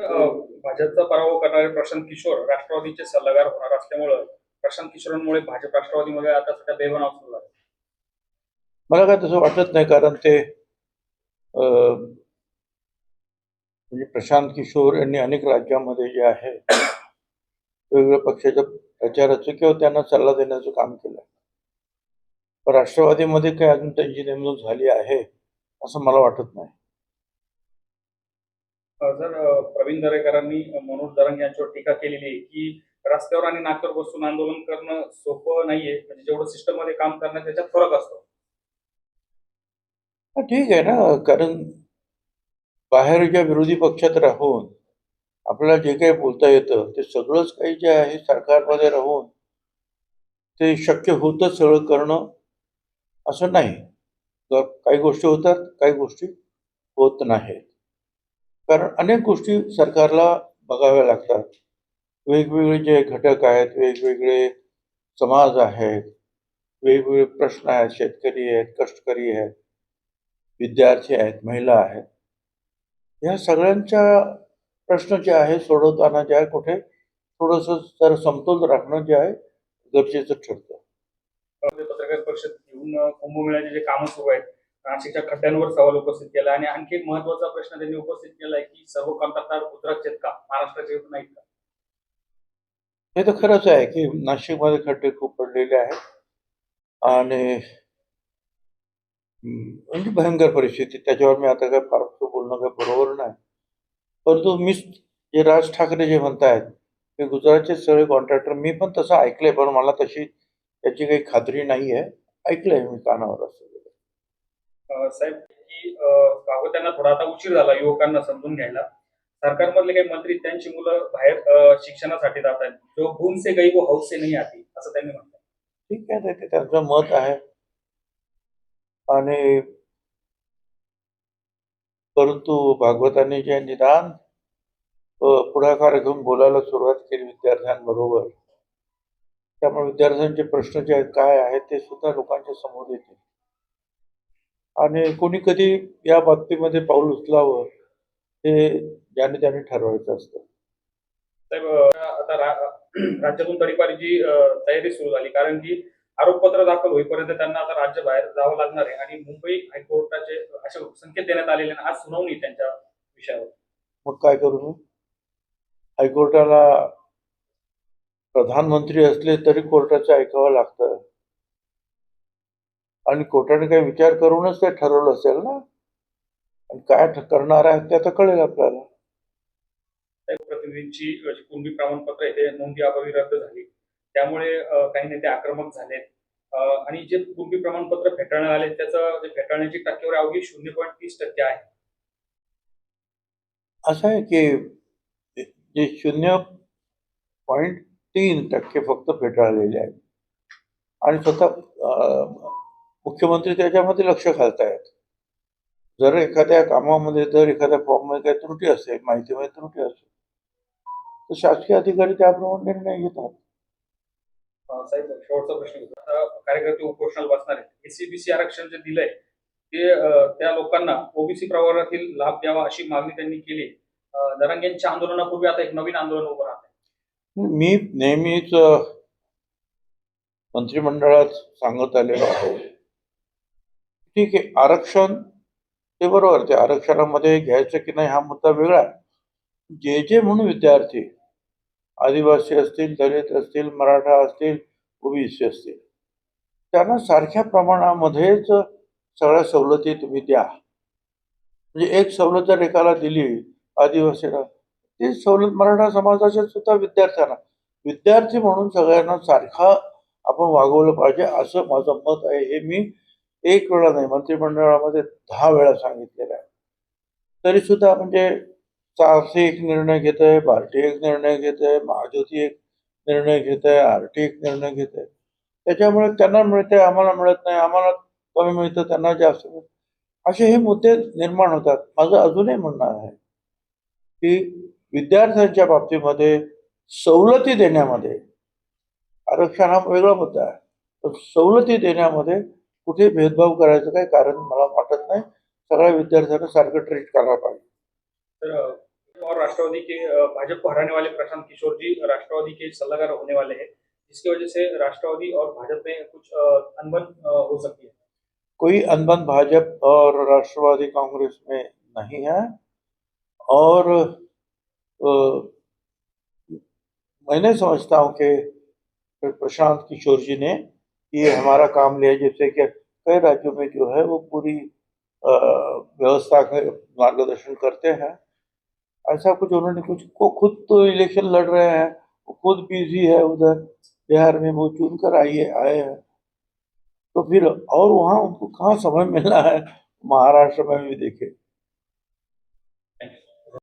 भाजपचा पराभव करणारे प्रशांत किशोर राष्ट्रवादीचे सल्लागार होणार असल्यामुळे प्रशांत किशोरांमुळे भाजप राष्ट्रवादीमध्ये आता सध्या बेबनाव सुरू आहे. मला काय तसं वाटत नाही, कारण ते म्हणजे प्रशांत किशोर यांनी अनेक राज्यांमध्ये जे आहे वेगवेगळ्या पक्षाच्या प्रचाराचं किंवा त्यांना सल्ला देण्याचं काम केलं. पण राष्ट्रवादीमध्ये काय अजून त्यांची नेमणूक झाली आहे असं मला वाटत नाही. जर प्रवीण दरेकरांनी मनोज जरांगे यांच्यावर टीका केलेली आहे की रस्त्यावर आणि नाक्यावर बसून आंदोलन करणं सोपं नाहीये, म्हणजे जेवढं सिस्टम मध्ये काम करणं त्याच्यात फरक असतो. ठीक आहे ना, कारण बाहेरच्या विरोधी पक्षात राहून आपल्याला जे काही बोलता येतं ते सगळंच काही जे आहे सरकारमध्ये राहून ते शक्य होतं सगळं करणं असं नाही. तर काही गोष्टी होतात, काही गोष्टी होत नाहीत. कारण अनेक गोष्टी सरकारला बघाव्या लागतात. वेगवेगळे जे घटक आहेत, वेगवेगळे समाज आहेत, वेगवेगळे प्रश्न आहेत, शेतकरी आहेत, कष्टकरी आहेत, विद्यार्थी आहेत, महिला आहेत, या सगळ्यांच्या प्रश्न जे आहे सोडवताना जे आहे कुठे थोडंसं जर समतोल राखणं जे आहे गरजेचं ठरतं. पत्रकार परिषद घेऊन कुंभमेळ्याचे जे कामं सुरू आहेत, नाशिकच्या खड्ड्यांवर सवाल उपस्थित केला आणि आणखी एक महत्वाचा प्रश्न त्यांनी उपस्थित केला आहे की सर्व कंत्राटदार गुजरातचे आहेत का, महाराष्ट्राचे नाहीत का? हे तर खरंच आहे की नाशिकमध्ये खड्डे खूप पडलेले आहेत आणि म्हणजे भयंकर परिस्थिती. त्याच्यावर मी आता काय फार बोलणं काही बरोबर नाही. परंतु मी जे राज ठाकरे जे म्हणतायत ते गुजरातचे सगळे कॉन्ट्रॅक्टर, मी पण तसं ऐकलंय, पण मला तशी त्याची काही खात्री नाही आहे. ऐकलंय मी कानावर असं. साहेब की त्यांना थोडा आता उशीर झाला युवकांना समजून घ्यायला. सरकारमधले काही मंत्री त्यांची मुलं बाहेर शिक्षणासाठी जात आहेत. जो घूम से गई वो हौस से नहीं आती असं त्यांनी म्हटलं. ठीक आहे, ते त्यांचं मत आहे. आणि परंतु भागवतांनी जे निदान पुढाकार घेऊन बोलायला सुरुवात केली विद्यार्थ्यांबरोबर, त्यामुळे विद्यार्थ्यांचे प्रश्न जे आहेत काय आहेत ते सुद्धा लोकांच्या समोर येतील. आणि कोणी कधी या बाबतीमध्ये पाऊल उचलावं हे ज्याने त्याने ठरवायचं असतं. साहेब आता राज्यातून तडीपारीची तयारी सुरू झाली, कारण की आरोपपत्र दाखल होईपर्यंत त्यांना आता राज्याबाहेर जावं लागणार आहे आणि मुंबई हायकोर्टाचे असे संकेत देण्यात आलेले आज सुनावणी त्यांच्या विषयावर. मग काय करू मी? हायकोर्टाला प्रधानमंत्री असले तरी कोर्टाचं ऐकावं लागतं आणि कोर्टाने काही विचार करूनच ते ठरवलं असेल ना. आणि काय करणार आहे ते आता कळेल आपल्याला. प्रतिनिधींची जी कुणबी प्रमाणपत्र आहे ते नोंदी अभावी रद्द झाली, त्यामुळे काही नेते आक्रमक झालेत आणि जे कुणबी प्रमाणपत्र फेटाळण्यात आले त्याचं फेटाळण्याची टक्केवारी अवघी 0.30% आहे. असं आहे की जे 0.3% फक्त फेटाळलेले आहेत आणि स्वतः मुख्यमंत्री त्याच्यामध्ये लक्ष घालतायत. जर एखाद्या कामामध्ये जर एखाद्या फॉर्ममध्ये काही त्रुटी असेल, माहितीमध्ये त्रुटी असेल, तर शासकीय अधिकारी त्याप्रमाणे निर्णय घेतात. साहेब शेवटचा प्रश्न घेतो. आता कार्यकर्ते उपोषणाला बसणार आहेत. एससीबीसी आरक्षण जे दिलंय ते त्या लोकांना ओबीसी प्रवर्गातील लाभ द्यावा अशी मागणी त्यांनी केली. जरांगे यांच्या आंदोलनापूर्वी आता एक नवीन आंदोलन उभं राहत आहे. मी नेहमीच मंत्रिमंडळात सांगत आलेलो आहे, ठीक आहे आरक्षण ते बरोबर, ते आरक्षणामध्ये घ्यायचं की नाही हा मुद्दा वेगळा आहे. जे जे म्हणून विद्यार्थी आदिवासी असतील, दलित असतील, मराठा असतील, ओबीसी असतील, त्यांना सारख्या प्रमाणामध्येच सगळ्या सवलती तुम्ही द्या. म्हणजे एक सवलत जर एकाला दिली आदिवासीला, ती सवलत मराठा समाजाच्या सुद्धा विद्यार्थ्यांना, विद्यार्थी म्हणून सगळ्यांना सारखा आपण वागवलं पाहिजे असं माझं मत आहे. हे मी एक वेळा नाही मंत्रिमंडळामध्ये 10 वेळा सांगितलेलं आहे. तरी सुद्धा म्हणजे चारसे एक निर्णय घेत आहे, भारती एक निर्णय घेत आहे, महाज्योती एक निर्णय घेत आहे, आरटी एक निर्णय घेत आहे. त्याच्यामुळे त्यांना मिळते आम्हाला मिळत नाही, आम्हाला कमी मिळतं त्यांना जास्त मिळतं, असे हे मुद्दे निर्माण होतात. माझं अजूनही म्हणणं आहे की विद्यार्थ्यांच्या बाबतीमध्ये सवलती देण्यामध्ये, आरक्षण हा वेगळा मुद्दा आहे, पण सवलती देण्यामध्ये कुठे भेदभाव करायचं काही कारण मला वाटत नाही. सगळ्या विद्यार्थ्यांना सारखं ट्रीट करायला पाहिजे. तर राष्ट्रवादी के भाजपा को हराने वाले प्रशांत किशोर जी राष्ट्रवादी के सलाहकार होने वाले हैं, जिसकी वजह से राष्ट्रवादी और भाजपा में कुछ अनबन हो सकती है। कोई अनबन भाजपा और राष्ट्रवादी कांग्रेस में नहीं है। और मैंने समझता हूँ कि प्रशांत किशोर जी ने ये हमारा काम लिया, जिससे कि कई राज्यों में जो है वो पूरी व्यवस्था का मार्गदर्शन करते हैं। ऐसा कुछ उन्होंने कुछ को खुद तो इलेक्शन लड़ रहे हैं, वो खुद बिजी है उधर बिहार में, वो चुन कर आए हैं, तो फिर और वहाँ उनको कहाँ समय मिलना है। महाराष्ट्र में भी देखे